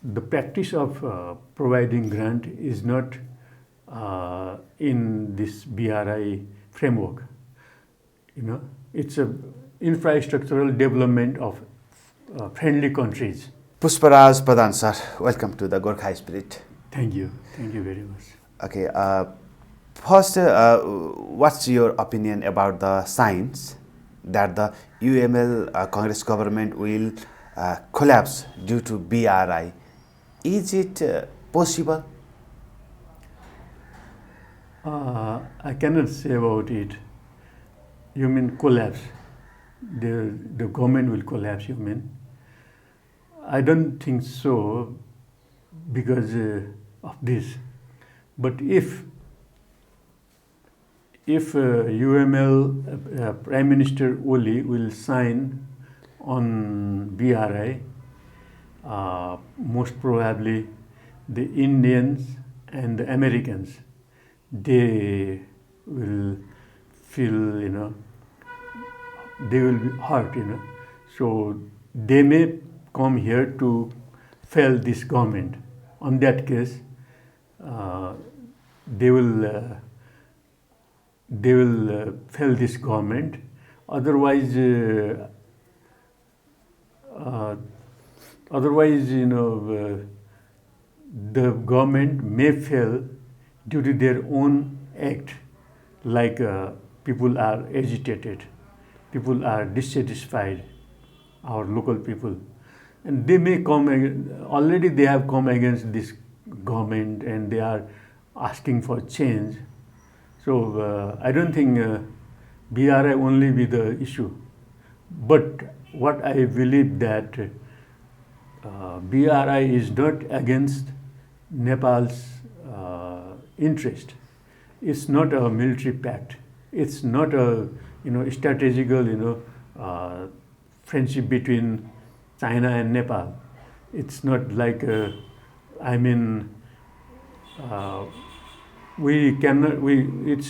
the practice of providing grant is not in this BRI framework. It's a infrastructural development of friendly countries. Pushparaj Pradhan, sir, welcome to the Gorkha Spirit. Thank you very much. Okay, first, what's your opinion about the signs that the UML Congress government will collapse due to BRI? Is it possible? I cannot say about it. You mean collapse? The government will collapse, you mean? I don't think so because of this. But if UML Prime Minister Oli will sign on BRI, most probably the Indians and the Americans, they will feel, they will be hurt, So they may come here to fail this government. On that case, they will fail this government. Otherwise, the government may fail due to their own act, like people are agitated, people are dissatisfied, our local people, and they may come. Already, they have come against this government, and they are asking for change. So I don't think BRI only be the issue, but what I believe that BRI is not against Nepal's interest. It's not a military pact. It's not a strategical friendship between China and Nepal. It's not like it's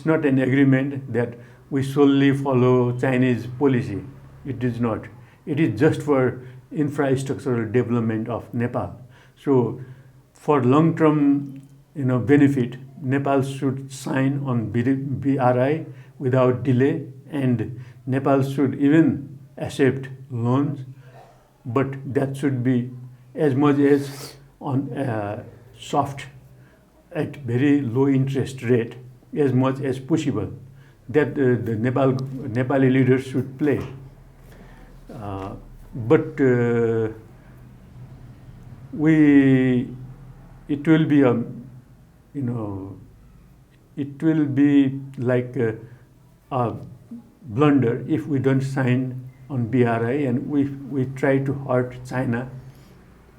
not an agreement that we solely follow Chinese policy. It is not. It is just for infrastructural development of Nepal. So for long-term benefit, Nepal should sign on BRI without delay, and Nepal should even accept loans, but that should be as much as on soft, at very low interest rate, as much as possible, that the Nepali leaders should play. But it will be it will be like a blunder if we don't sign on BRI and we try to hurt China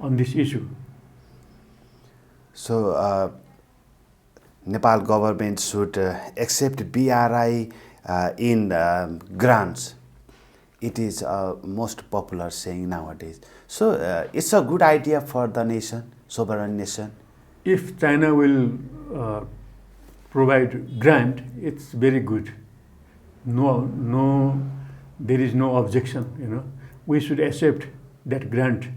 on this issue. So Nepal government should accept BRI in grants. It is most popular saying nowadays. So it's a good idea for the nation, sovereign nation. If China will provide grant, it's very good. No, there is no objection. We should accept that grant.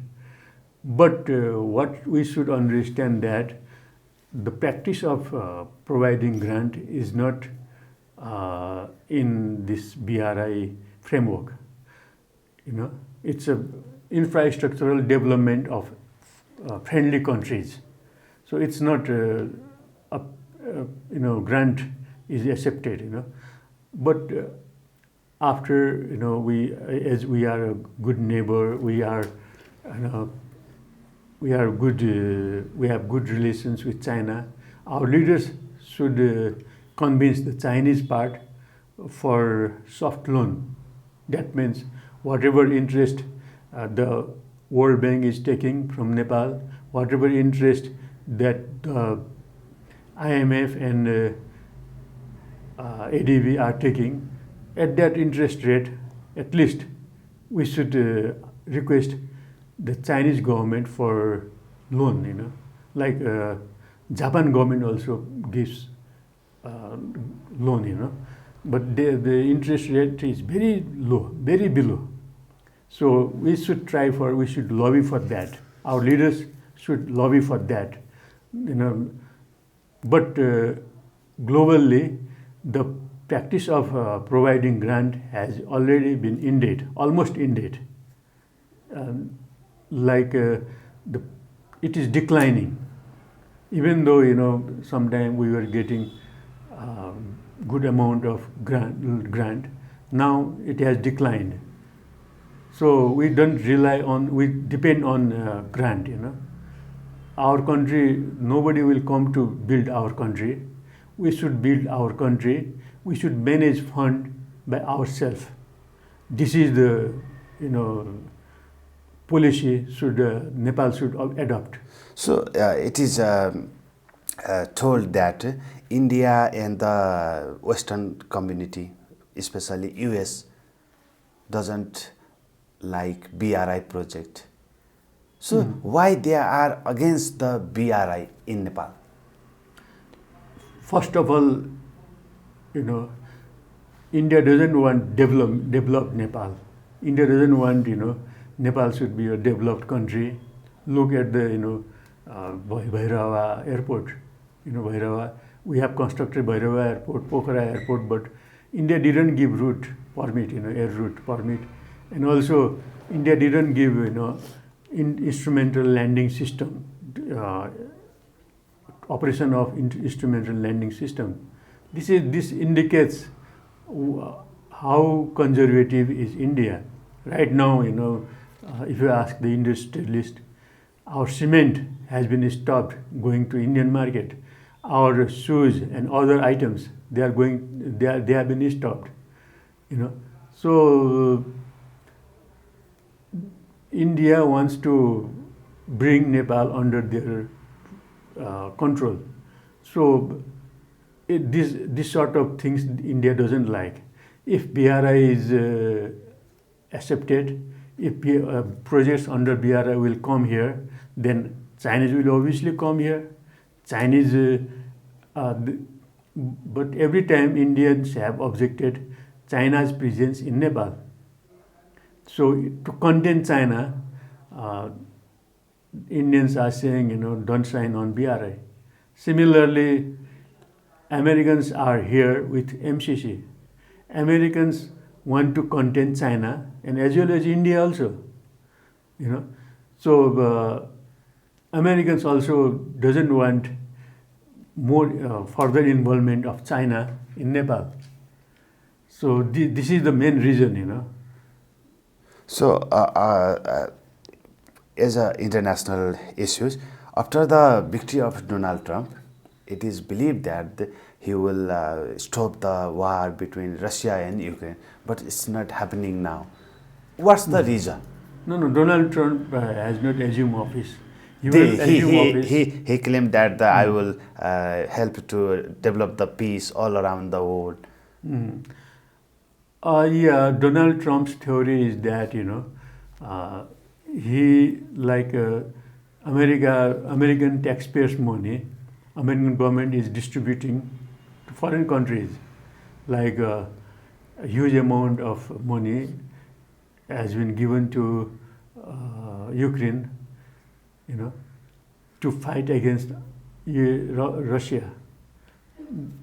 But what we should understand that the practice of providing grant is not in this BRI framework. It's a infrastructural development of friendly countries. So it's not grant is accepted. But after as we are a good neighbor, we have good relations with China. Our leaders should convince the Chinese part for soft loan. That means whatever interest the World Bank is taking from Nepal, whatever interest that the IMF and ADB are taking, at that interest rate, at least we should request the Chinese government for loan. Like Japan government also gives loan. But the interest rate is very low, very below. So we should lobby for that. Our leaders should lobby for that. You know, but globally, the practice of providing grant has already been ended, almost ended. Like the, it is declining. Even though sometime we were getting good amount of grant, now it has declined. So we don't rely on, we depend on grant. Our country, nobody will come to build our country. We should build our country. We should manage fund by ourselves. This is the policy should Nepal should adopt. So it is told that India and the Western community, especially US, doesn't like BRI project. So why they are against the BRI in Nepal? First of all, India doesn't want develop Nepal. India doesn't want Nepal should be a developed country. Look at the Bhairava airport. Bhairava, we have constructed Bhairava airport, Pokhara airport, but India didn't give route permit, air route permit, and also India didn't give instrumental landing system, operation of instrumental landing system. This indicates how conservative is India. Right now, if you ask the industrialist, our cement has been stopped going to Indian market. Our shoes and other items, they have been stopped. So India wants to bring Nepal under their control. So this sort of things India doesn't like. If BRI is accepted, if projects under BRI will come here, then Chinese will obviously come here. Chinese, but every time Indians have objected China's presence in Nepal. So to contain China, Indians are saying, don't sign on BRI. Similarly, Americans are here with MCC. Americans want to contain China, and as well as India also. So Americans also doesn't want more further involvement of China in Nepal. So this is the main reason. So as international issues, after the victory of Donald Trump, it is believed that he will stop the war between Russia and Ukraine, but it's not happening now. What's the reason? No, Donald Trump has not assumed office. He claimed that I will help to develop the peace all around the world. Yeah, Donald Trump's theory is that he American taxpayers' money, American government is distributing to foreign countries, like a huge amount of money has been given to Ukraine, to fight against Russia.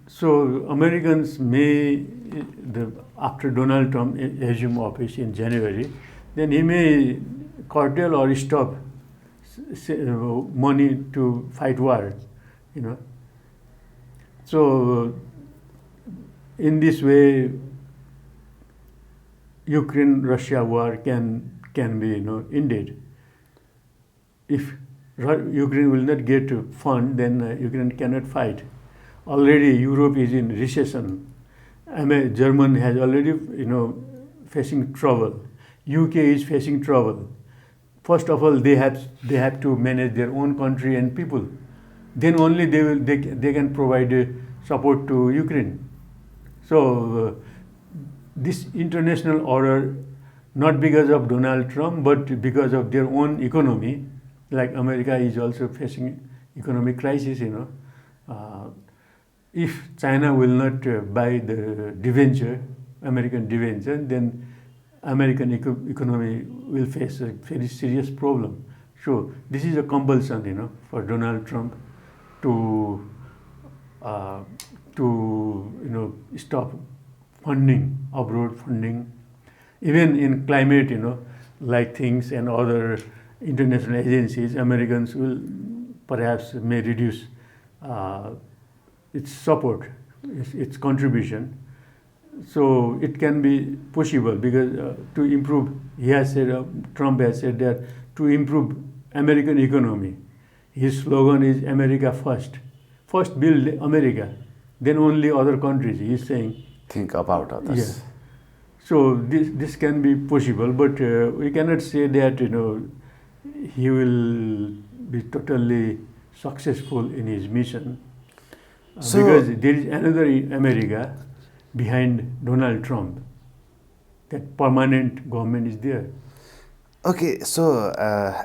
So Americans may, after Donald Trump assume office in January, then he may curtail or stop money to fight war. So in this way, Ukraine-Russia war can be ended. If Ukraine will not get fund, then Ukraine cannot fight. Already Europe is in recession. Germany has already facing trouble. UK is facing trouble. First of all, they have to manage their own country and people. Then only they can provide support to Ukraine. So this international order, not because of Donald Trump, but because of their own economy, like America is also facing economic crisis. If China will not buy the debenture, American debenture, then American economy will face a very serious problem. So this is a compulsion, for Donald Trump to uh, stop funding, abroad funding, even in climate, like things and other international agencies. Americans will perhaps may reduce uh, its support, its contribution. So it can be possible because to improve, he has said, Trump has said that to improve American economy, his slogan is America first. First build America, then only other countries, he is saying. Think about others. Yeah. So this can be possible, but we cannot say that he will be totally successful in his mission. So- Because there is another America behind Donald Trump. That permanent government is there. Okay, so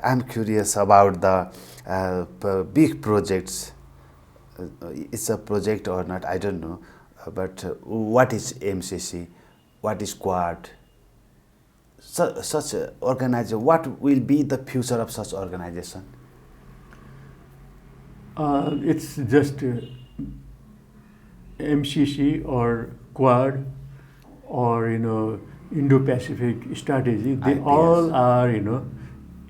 I'm curious about the big projects. It's a project or not, I don't know. But what is MCC? What is Quad? Such a organization. What will be the future of such organization? It's just MCC or Quad or Indo-Pacific strategy. They IPS. all are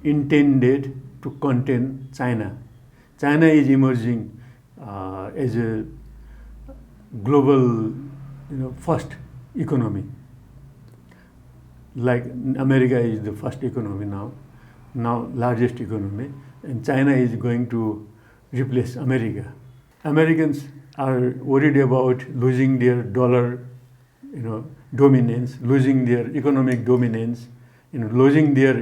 intended to contain China. China is emerging as a global first economy. Like America is the first economy now largest economy, and China is going to replace America. Americans are worried about losing their dollar, dominance, losing their economic dominance, losing their,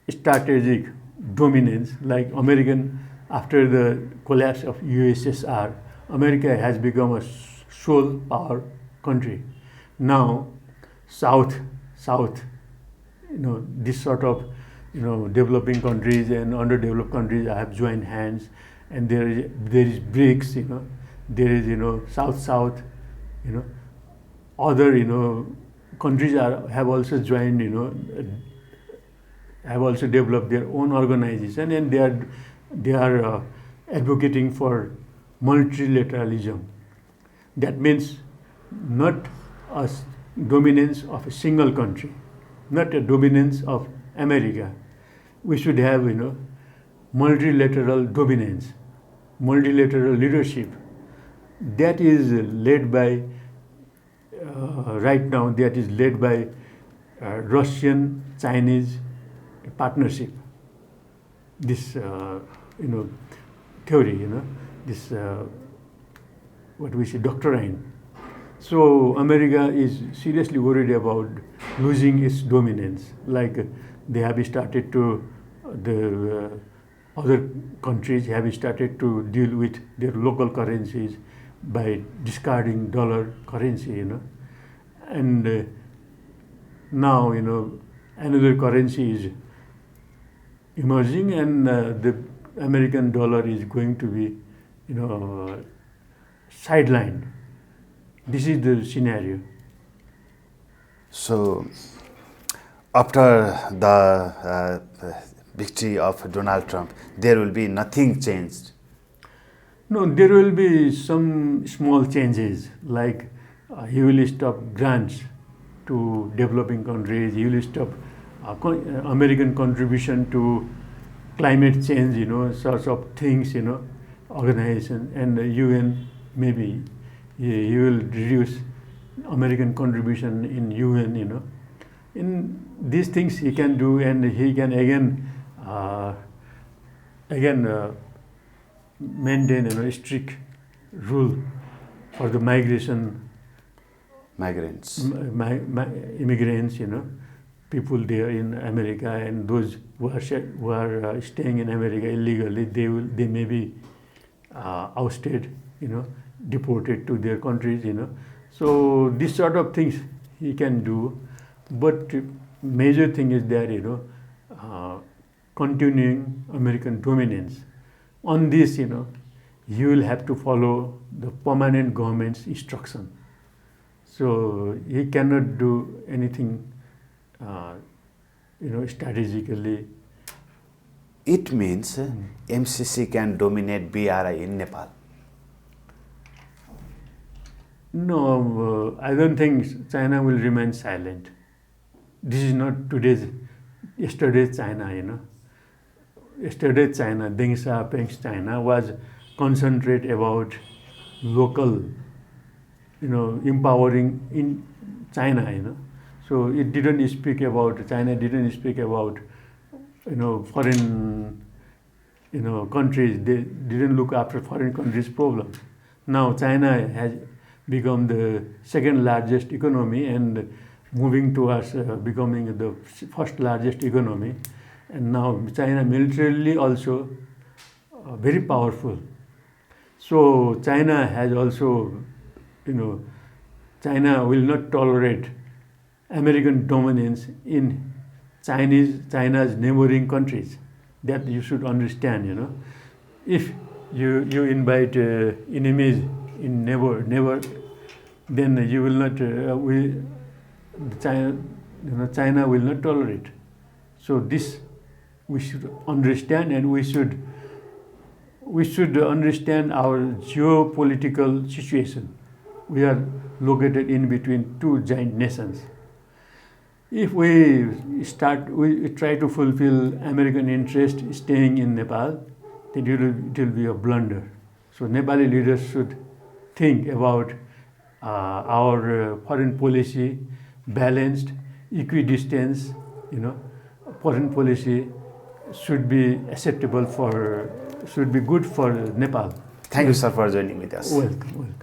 strategic dominance. Like American, after the collapse of USSR, America has become a sole power country. Now, South, this sort of, developing countries and underdeveloped countries have joined hands, and there is BRICS, there is South, other countries have also joined, have also developed their own organization, and they are advocating for multilateralism. That means not a dominance of a single country, not a dominance of America. We should have multilateral dominance, multilateral leadership. That is led by right now. That is led by Russian-Chinese partnership. This theory, this what we say doctrine. So America is seriously worried about losing its dominance. Like they have started to, the other countries have started to deal with their local currencies by discarding dollar currency, and now another currency is emerging, and the American dollar is going to be sidelined. This is the scenario. So, after the victory of Donald Trump, there will be nothing changed. No, there will be some small changes, like he will stop grants to developing countries. He will stop American contribution to climate change, sorts of things, organization, and the UN maybe he will reduce American contribution in UN, In these things he can do, and he can again maintain a strict rule for the Migrants. immigrants, people there in America, and those who are staying in America illegally, they may be ousted, deported to their countries, So this sort of things he can do, but major thing is that continuing American dominance. On this, you will have to follow the permanent government's instruction. So he cannot do anything, strategically it means MCC can dominate BRI in Nepal. No, I don't think China will remain silent. This is not yesterday's China, you know. Yesterday's China, Deng Xiaoping's China was concentrate about local, you know, empowering in China, you know. So it didn't speak about, China didn't speak about, you know, foreign, you know, countries. They didn't look after foreign countries' problems. Now China has become the second largest economy and moving towards becoming the first largest economy. And now China militarily also very powerful. So China has also, you know, China will not tolerate American dominance in China's neighboring countries. That you should understand, you know. If you invite enemies in neighbor, then you will not, China will not tolerate. So this we should understand, and we should understand our geopolitical situation. We are located in between two giant nations. If we try to fulfill American interest staying in Nepal, then it will be a blunder. So Nepali leaders should think about our foreign policy, balanced, equidistant, you know, foreign policy should be acceptable should be good for Nepal. Thank you, sir, for joining with us. Welcome.